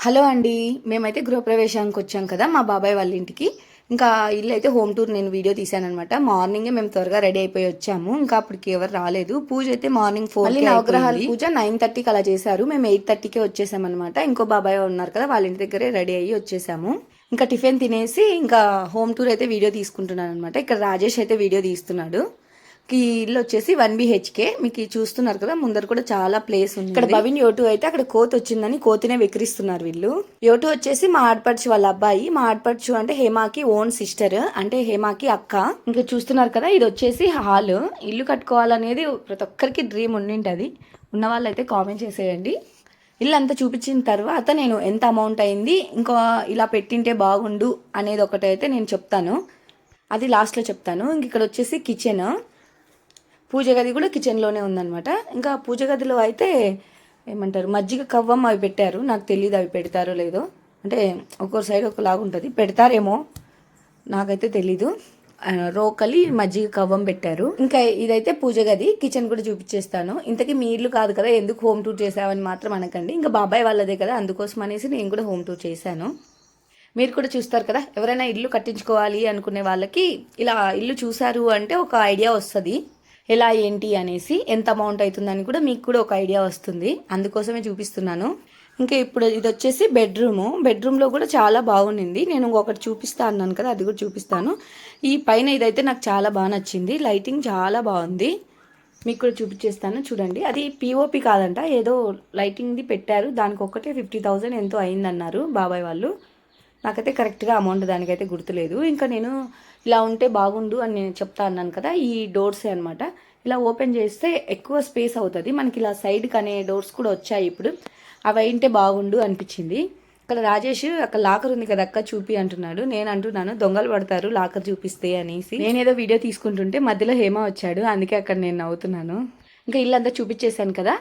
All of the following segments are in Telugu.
హలో అండి. మేమైతే గృహప్రవేశానికి వచ్చాం కదా మా బాబాయ్ వాళ్ళ ఇంటికి. ఇంకా ఇల్లు అయితే హోమ్ టూర్ నేను వీడియో తీశాననమాట. మార్నింగే మేము త్వరగా రెడీ అయిపోయి వచ్చాము. ఇంకా అప్పటికి ఎవరు రాలేదు. పూజ అయితే మార్నింగ్ 4కి నవగ్రహాల పూజ 9:30కి అలా చేశారు. మేము 8:30కే వచ్చేసామన్నమాట. ఇంకో బాబాయ్ ఉన్నారు కదా వాళ్ళ ఇంటి దగ్గరే రెడీ అయ్యి వచ్చేసాము. ఇంకా టిఫిన్ తినేసి ఇంకా హోమ్ టూర్ అయితే వీడియో తీసుకుంటున్నాను అనమాట. ఇక్కడ రాజేష్ అయితే వీడియో తీస్తున్నాడు. ఈ ఇల్లు వచ్చేసి 1 BHK. మీకు చూస్తున్నారు కదా ముందర కూడా చాలా ప్లేస్ ఉంది. ఇక్కడ భవిన్ యోటు అయితే అక్కడ కోతి వచ్చిందని కోతినే వెక్కిరిస్తున్నారు వీళ్ళు. యోటు వచ్చేసి మా ఆడపడుచు వాళ్ళ అబ్బాయి. మా ఆడపడుచు అంటే హేమాకి ఓన్ సిస్టర్, అంటే హేమాకి అక్క. ఇంకా చూస్తున్నారు కదా ఇది వచ్చేసి హాల్. ఇల్లు కట్టుకోవాలనేది ప్రతి ఒక్కరికి డ్రీమ్ ఉండింటది. ఉన్న వాళ్ళైతే కామెంట్ చేసేయండి. ఇల్లు అంతా చూపించిన తర్వాత నేను ఎంత అమౌంట్ అయింది, ఇంకా ఇలా పెట్టింటే బాగుండు అనేది ఒకటైతే నేను చెప్తాను. అది లాస్ట్లో చెప్తాను. ఇంక ఇక్కడ వచ్చేసి కిచెన్, పూజ గది కూడా కిచెన్లోనే ఉందన్నమాట. ఇంకా పూజ గదిలో అయితే ఏమంటారు మజ్జిగ కవ్వం అవి పెట్టారు. నాకు తెలియదు అవి పెడతారో లేదో, అంటే ఒక్కో సైడ్ ఒకలాగా ఉంటుంది, పెడతారేమో నాకైతే తెలీదు. రోకలి మజ్జిగ కవ్వం పెట్టారు. ఇంకా ఇదైతే పూజ గది. కిచెన్ కూడా చూపించేస్తాను. ఇంతకీ మీ ఇల్లు కాదు కదా ఎందుకు హోమ్ టూర్ చేసావని మాత్రం అనకండి. ఇంకా బాబాయ్ వాళ్ళదే కదా అందుకోసం అనేసి నేను కూడా హోమ్ టూర్ చేశాను. మీరు కూడా చూస్తారు కదా, ఎవరైనా ఇల్లు కట్టించుకోవాలి అనుకునే వాళ్ళకి ఇలా ఇల్లు చూసారు అంటే ఒక ఐడియా వస్తుంది, ఎలా ఏంటి అనేసి, ఎంత అమౌంట్ అవుతుందని కూడా మీకు కూడా ఒక ఐడియా వస్తుంది. అందుకోసమే చూపిస్తున్నాను. ఇంకా ఇప్పుడు ఇది వచ్చేసి బెడ్రూమ్లో కూడా చాలా బాగుండింది. నేను ఒకటి చూపిస్తా అన్నాను కదా, అది కూడా చూపిస్తాను. ఈ పైన ఇదైతే నాకు చాలా బాగా నచ్చింది. లైటింగ్ చాలా బాగుంది. మీకు కూడా చూపించేస్తాను చూడండి. అది పిఓపి కాదంట, ఏదో లైటింగ్ది పెట్టారు. దానికి ఒక్కటే 50,000 ఎంతో అయిందన్నారు బాబాయ్ వాళ్ళు. నాకైతే కరెక్ట్గా అమౌంట్ దానికైతే గుర్తులేదు. ఇంకా నేను ఇలా ఉంటే బాగుండు అని నేను చెప్తా అన్నాను కదా, ఈ డోర్సే అనమాట. ఇలా ఓపెన్ చేస్తే ఎక్కువ స్పేస్ అవుతుంది మనకి. ఇలా సైడ్కి అనే డోర్స్ కూడా వచ్చాయి ఇప్పుడు. అవి అయింటే బాగుండు అనిపించింది. ఇక్కడ రాజేష్ అక్కడ లాకర్ ఉంది కదా అక్క చూపి అంటున్నాడు. నేను అంటున్నాను దొంగలు పడతారు లాకర్ చూపిస్తే అనేసి. నేనేదో వీడియో తీసుకుంటుంటే మధ్యలో హేమ వచ్చాడు, అందుకే అక్కడ నేను నవ్వుతున్నాను. ఇంకా ఇల్లు అంతా చూపించేశాను కదా.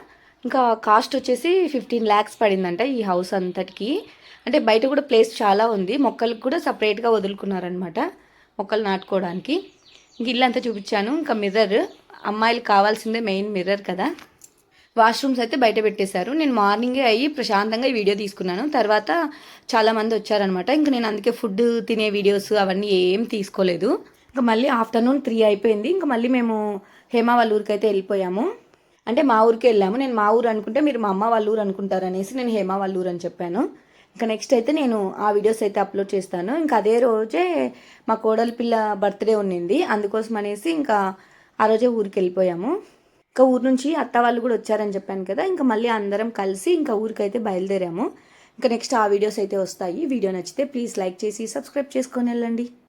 ఇంకా కాస్ట్ వచ్చేసి 15 lakhs పడిందంట ఈ హౌస్ అంతటికి. అంటే బయట కూడా ప్లేస్ చాలా ఉంది, మొక్కలకు కూడా సపరేట్గా వదులుకున్నారనమాట మొక్కలు నాటుకోవడానికి. ఇంక ఇల్లు అంతా చూపించాను. ఇంకా మిర్రర్, అమ్మాయిలకు కావాల్సిందే మెయిన్ మిర్రర్ కదా. వాష్రూమ్స్ అయితే బయట పెట్టేశారు. నేను మార్నింగే అయ్యి ప్రశాంతంగా ఈ వీడియో తీసుకున్నాను. తర్వాత చాలామంది వచ్చారనమాట. ఇంకా నేను అందుకే ఫుడ్ తినే వీడియోస్ అవన్నీ ఏం తీసుకోలేదు. ఇంకా మళ్ళీ ఆఫ్టర్నూన్ 3 అయిపోయింది. ఇంకా మళ్ళీ మేము హేమ వాళ్ళ ఊరికి అయితే వెళ్ళిపోయాము. అంటే మా ఊరికి వెళ్ళాము. నేను మా ఊరు అనుకుంటే మీరు మా అమ్మ వాళ్ళ ఊరు అనుకుంటారు అనేసి నేను హేమ వాళ్ళ ఊరు అని చెప్పాను. ఇంకా నెక్స్ట్ అయితే నేను ఆ వీడియోస్ అయితే అప్లోడ్ చేస్తాను. ఇంకా అదే రోజే మా కోడలి పిల్ల బర్త్డే ఉండింది, అందుకోసం అనేసి ఇంకా ఆ రోజే ఊరికి వెళ్ళిపోయాము. ఇంకా ఊరు నుంచి అత్త వాళ్ళు కూడా వచ్చారని చెప్పాను కదా, ఇంకా మళ్ళీ అందరం కలిసి ఇంకా ఊరికి అయితే బయలుదేరాము. ఇంకా నెక్స్ట్ ఆ వీడియోస్ అయితే వస్తాయి. వీడియో నచ్చితే ప్లీజ్ లైక్ చేసి సబ్స్క్రైబ్ చేసుకొని వెళ్ళండి.